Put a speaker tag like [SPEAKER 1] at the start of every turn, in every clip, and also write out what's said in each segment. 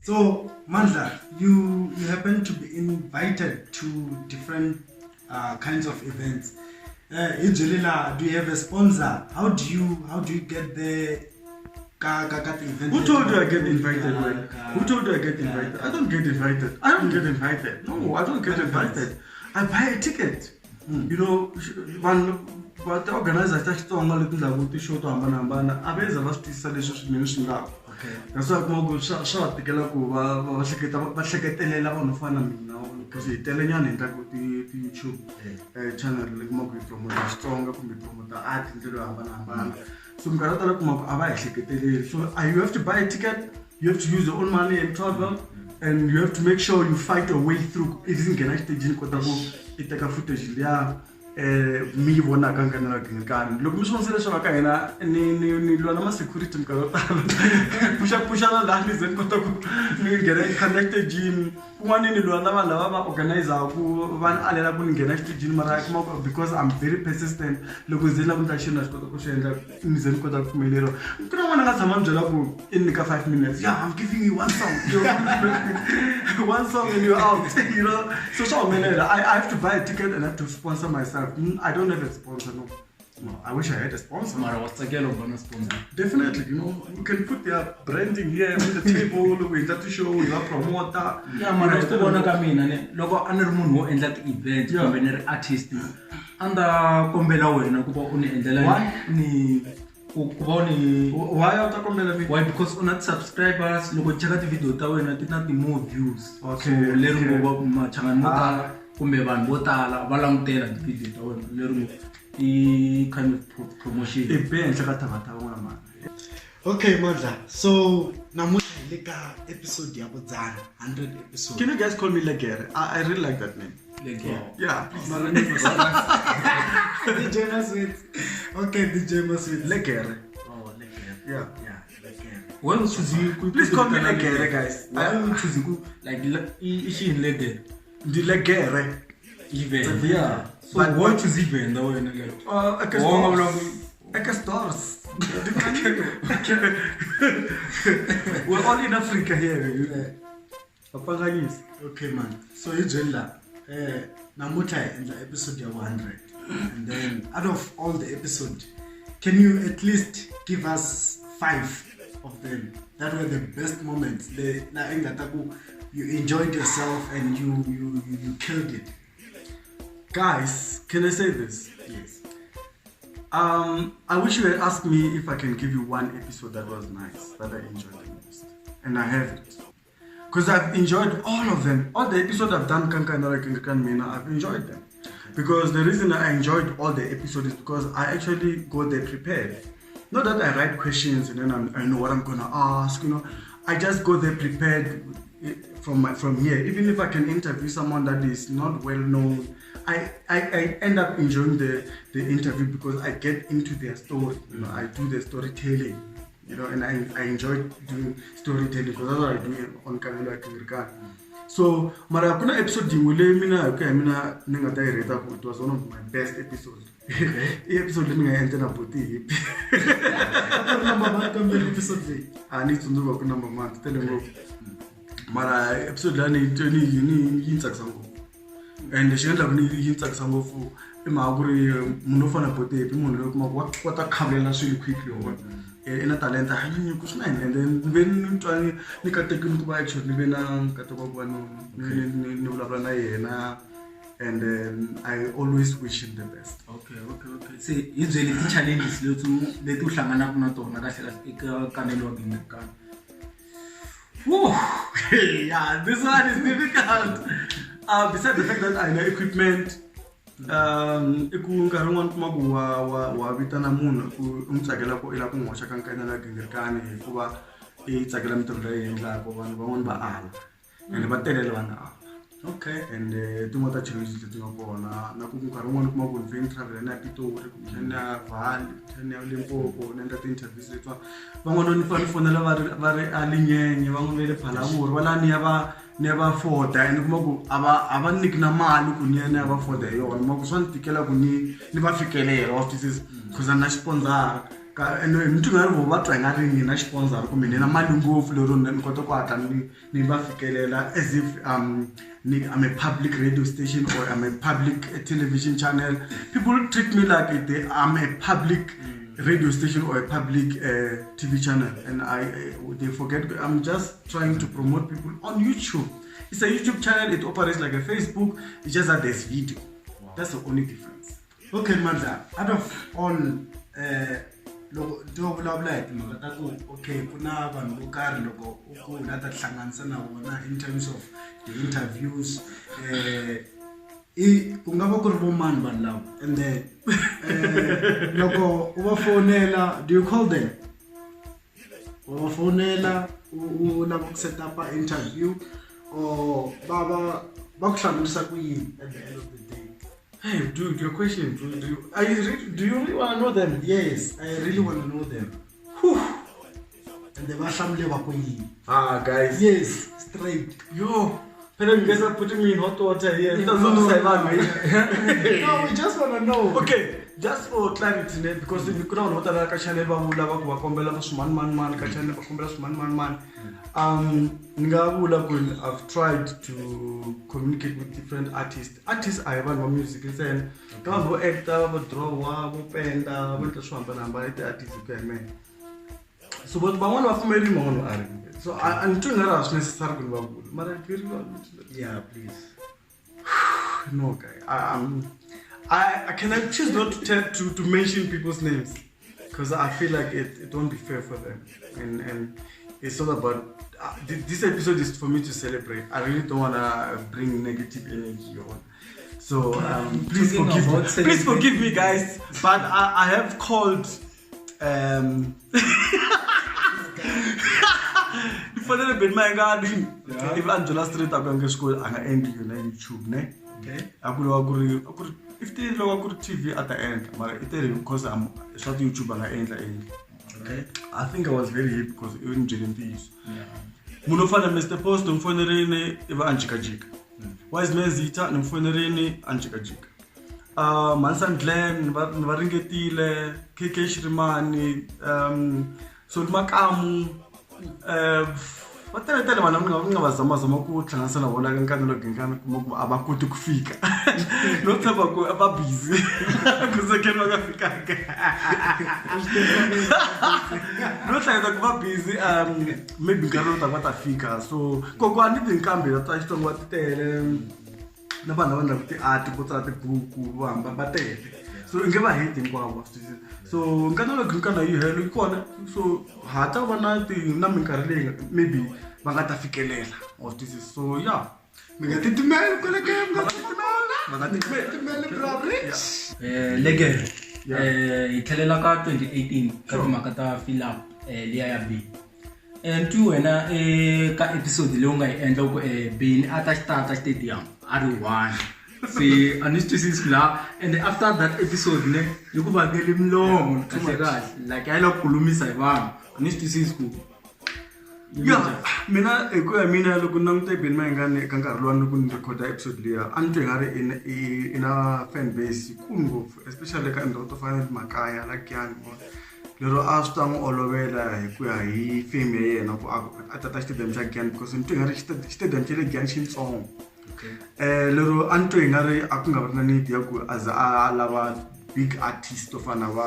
[SPEAKER 1] So, Mandla, you happen to be invited to different kinds of events. In Jelila, do you have a sponsor? How do you get there?
[SPEAKER 2] Who told you I get invited? Who told you I get invited? I don't get invited. I don't get invited. No, I don't get invited. I buy a ticket. You know, one but the organizer touched on all the show to Ambana. I was a last installation mentioned now. That's why I'm going to short the Galago, but secretary on the fun now because the Italian and that would be the YouTube channel like Mogi from the stronger from the art into the Ambana. So you have to buy a ticket, you have to use your own money and travel, and you have to make sure you fight your way through. It isn't going to take a footage. Me wona kangana kan loko mi swonsele swa ka hina ni lwana ma security mkaro pusha la ni zen kota ku ni ngena connected gym kwani ni lwana vanhu lava va organizer ku van alela ku ngena gym mara because I'm very persistent loko zela ku ta shina swi kota ku swi endla ni zen kota ku pfumeleriwa kuna n'wana nga tshama byela ku in ka 5 minutes yeah I'm giving you one song one song and you're out you know so I have to buy a ticket and I have to sponsor myself. I don't have a sponsor, no. I wish I had a sponsor.
[SPEAKER 3] Mara, what's again of a sponsor?
[SPEAKER 2] Definitely, you know, you can put their branding here on the table, we have to show, you have promoter.
[SPEAKER 3] Yeah, Mara, to go na kami na ne. Logo another moon and that event, yeah, artist. Anda kombela wena kuba uni endela.
[SPEAKER 2] Why?
[SPEAKER 3] Ni
[SPEAKER 2] why are you kombela me?
[SPEAKER 3] Why? Because on subscribers, logo check the video ta wena tina the more views.
[SPEAKER 2] Okay.
[SPEAKER 3] So leru go ma changa mota. Kumbe vanhu vo tala va langutela ti-video ta wena lero i kind of promotion
[SPEAKER 2] ebenhla ka thavata van'wana mani.
[SPEAKER 1] Okay, Mandla. So namuhla hi le ka episode ya bodzana 100 episode.
[SPEAKER 2] Can you guys call me Legere? I really like that name.
[SPEAKER 3] Legere.
[SPEAKER 2] Yeah, please.
[SPEAKER 1] DJ Maswit. Okay, DJ Maswit.
[SPEAKER 2] Legere.
[SPEAKER 3] Oh, Legere.
[SPEAKER 2] Yeah.
[SPEAKER 3] Legere. Why would you
[SPEAKER 2] please call me Legere, guys?
[SPEAKER 3] Why would you choose like is she in Legere?
[SPEAKER 2] The Legere.
[SPEAKER 3] Even. Yeah. So
[SPEAKER 2] but
[SPEAKER 3] why choose even the way like
[SPEAKER 2] stores. We're all in Africa here.
[SPEAKER 1] Okay, man. So you Jella, namuhla in the episode ya 100, and then out of all the episode, can you at least give us 5 of them that were the best moments? You enjoyed yourself and you killed it.
[SPEAKER 2] Guys, can I say this?
[SPEAKER 1] Yes.
[SPEAKER 2] I wish you had asked me if I can give you one episode that was nice, that I enjoyed the most. And I have it. Because I've enjoyed all of them. All the episodes I've done, I've enjoyed them. Because the reason I enjoyed all the episodes is because I actually go there prepared. Not that I write questions and then I know what I'm going to ask, you know. I just go there prepared from here. Even if I can interview someone that is not well known, I end up enjoying the interview because I get into their story. You know, I do the storytelling, you know, and I enjoy doing storytelling because that's what I do on Kamela Kingirkan. So, mara kuna episode dingule mina ninga direct it was one of my best episodes. Episode mina enter na boti.
[SPEAKER 1] Number 1 come episode.
[SPEAKER 2] I need to know number 1 tell them mara episode lani ni yintsakisa ngopfu and swi endla ku ni yintsakisa ngopfu I mhaka ku ri munhu u fana botepi munhu loyi kuma ku kota ku khavelela swilo quickly i na talenta ku swi na and then ni ve ni twa ni katekini ku va actually ni ve na nkateko ku va ni vulavula na yena and then I always wish him the best.
[SPEAKER 3] Okay. Se hi byeli ti-challenges leti u hlanganaka na tona kahle eka kanelo wa Kingirkan.
[SPEAKER 2] Woo! Yeah, this one is difficult. Besides the fact that I know equipment, iku nkarhi wun'wana kuma ku wa vitana munhu ku tsakela ku ila ku n'hoxa ka nkanela Kingirkan hikuva I tsakela mitirho leyi endlaka vanhu van'wana va ala and va telele vanhu ala.
[SPEAKER 1] Okay.
[SPEAKER 2] And tin'wana ta challenges leti nga kona na ku nkarhi wun'wana kuma ku ni travel na Pitori ku na Vali na Limpopo na endla ti-interviews leti van'wana ni fonela va ri alinyenye van'wana le Phalaburi va la ni va foda and kuma ku ava niki na mali ku ni ya va foda yona ma ku swa ni tikela ku ni va fikelela offices because na sponsor mtu ngari vo va twa ngari ni na sponsor kumbe ni na mali ngopfu lero ni kota ku hatla ni va fikelela as if I'm a public radio station or I'm a public television channel. People treat me like I'm a public radio station or a public TV channel, and they forget I'm just trying to promote people on YouTube. It's a YouTube channel. It operates like a Facebook. It's just that there's video. Wow. That's the only difference.
[SPEAKER 1] Okay, Mandla. Out of all, okay, kuna vanhu vo karhi loko u lava ta hlanganisa na vona in terms of the interviews. Ku nga va ku ri vo mani vanhu lava, and then loko u va fonela, do you call them? U va fonela u lava ku set up an interview, or va ku hlamurisa ku yini at the end of the day?
[SPEAKER 2] Hey, dude, your question, do you really want to know them?
[SPEAKER 1] Yes, I really want to know them.
[SPEAKER 2] Whew.
[SPEAKER 1] And the Vashamle Wakoyi.
[SPEAKER 2] Guys.
[SPEAKER 1] Yes, straight.
[SPEAKER 2] Yo, you guys are putting me in hot water here.
[SPEAKER 1] No, we just want to know.
[SPEAKER 2] Okay, just for clarity, because we couldn't know that I channel I've tried to communicate with different artists. Artists I have my music and then go actor, draw, penda, artists man. So but one of them so I'm doing that necessary.
[SPEAKER 1] Yeah, please.
[SPEAKER 2] No guy. I can choose not to mention people's names because I feel like it won't be fair for them, and it's all about this episode is for me to celebrate. I really don't want to bring negative energy on. So please forgive me guys, but I have called if Angela Street I'm school and I end you on YouTube ne. Okay. If they look at TV at the end, because I'm starting YouTube and I end. Okay. I think I was very happy because even during these. Munofana Mr. Post umfonerene eva anjikajika. Wise Mezita umfonerene anjikajika. Mansan Glen varingetile KK Shrimani Sulmakamu Vatele vana ngavazama ku hlanganisa na vona ka nkanelo genkana kuma abakuti kufika no tsaba ku aba busy kusekeni vakafika no hlanganisa ku va busy maybe nkarhi lo ta va ta fika so kokwani tinkambi ta xitongo titele na vanhu lava ndlaku ti-art ku tsala tibuku va hamba va tele so nge va hate hinkwavo so nkanelo genkana yi helo yi kona so hata va na minkarhi leyi maybe va nga ta fikelela of this is so yeah
[SPEAKER 1] mi nga titimeli kwele ke mi nga titimeli probably
[SPEAKER 3] legere hi tlhelela ka 2018 ka timhaka ta fill up liya ya B and tu wena ka episode leyi u nga yi endla ku Bini a ta xitata stadium a ri 1 see anesthesis la and after that episode ne yi ku vangele milomo kahle like ayilo kulumisa hi vanhu anesthesis ku
[SPEAKER 2] yeah mina mina loko nangute Bini Mayengani eka nkarhi lowu loko ni record episode liya a ni twe ngari ina fan base kungo especially ka ndhawu to fana na makaya la Giyani lero a swi ta n'wi olovela hi ku ya hi fame ya yena ku a tata xitedium xa Giyani because ni twe ngari xitedium xa le Giyani xintsongo. Lero a ni twe ngari a ku nga va na need ya ku as a lava big artist to fana va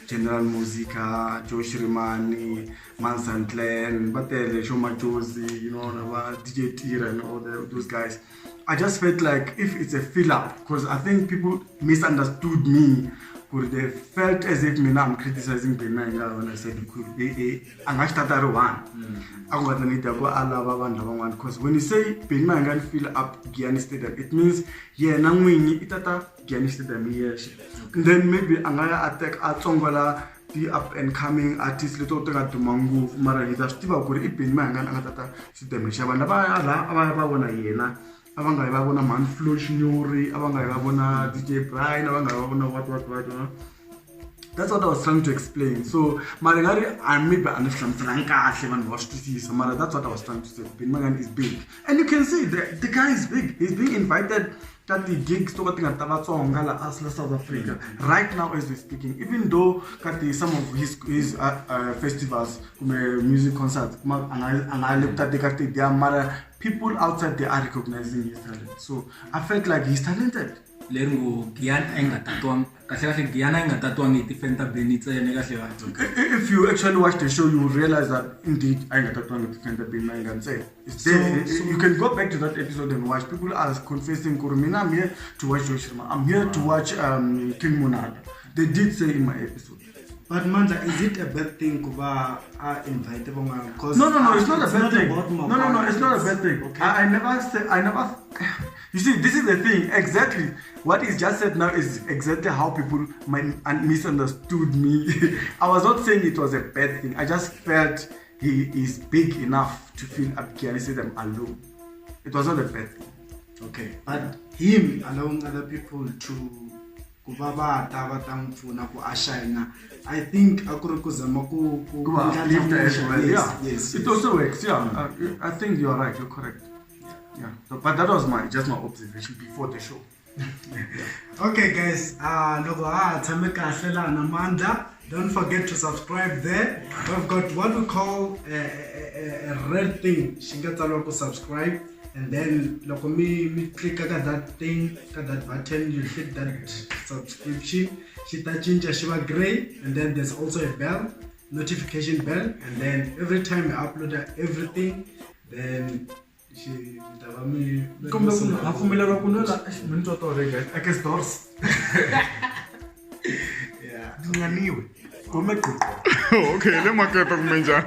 [SPEAKER 2] General Musica, Joe Shirimani, Mansan Glen, Batele, Shoma Josie, you know, DJ Tira and all those guys. I just felt like if it's a fill up, because I think people misunderstood me. They felt as if I'm criticizing Bini Mayengani when I said I'm actually one. I'm going to need to go all because when you say Bini Mayengani fill up Giyani Stadium, it means nangwini itata Giyani Stadium yes. Then maybe I'm going to attack Atsongola, the up and coming artists little to Mangu, Marita, Stiva, Bini Mayengani atata Stadium. Shabana aba yena. Abanga babona Man Flo Shinyori, abanga babona DJ Brian, abanga babona what. That's what I was trying to explain. So, Marangari, I maybe understand that's what I was trying to say. Bin Magan is big. And you can see the guy is big. He's being invited at the gigs to South Africa. Right now, as we're speaking, even though some of his festivals, music concerts, and I looked at the people outside there are recognizing his talent. So I felt like he's talented.
[SPEAKER 3] If
[SPEAKER 2] you actually watch the show, you will realize that indeed I got to say it's there. You can go back to that episode and watch. People are confessing, Kurumina, I'm here to watch Yoshima. I'm here to watch King Monada. They did say in my episode.
[SPEAKER 1] But Manda, is it a bad thing Kuba invited?
[SPEAKER 2] No, it's not a bad thing. No, it's not a bad thing. Okay. I never. You see, this is the thing. Exactly what is just said now is exactly how people misunderstood me. I was not saying it was a bad thing. I just felt he is big enough to feel Abikiani said I'm alone. It was not a bad thing.
[SPEAKER 1] Okay, but him allowing other people to I think
[SPEAKER 2] yes. It also works. Yeah, I think you are right. You're correct. Yeah, but that was just my observation before the show.
[SPEAKER 1] Okay, guys. Don't forget to subscribe there. We've got what we call a red thing. Shingatalo subscribe. And then me click on that thing, that button, you hit that subscription. Shita Chincha Shiva Gray, and then there's also a bell, notification bell, and then every time I upload everything, then she
[SPEAKER 4] Okay, let me get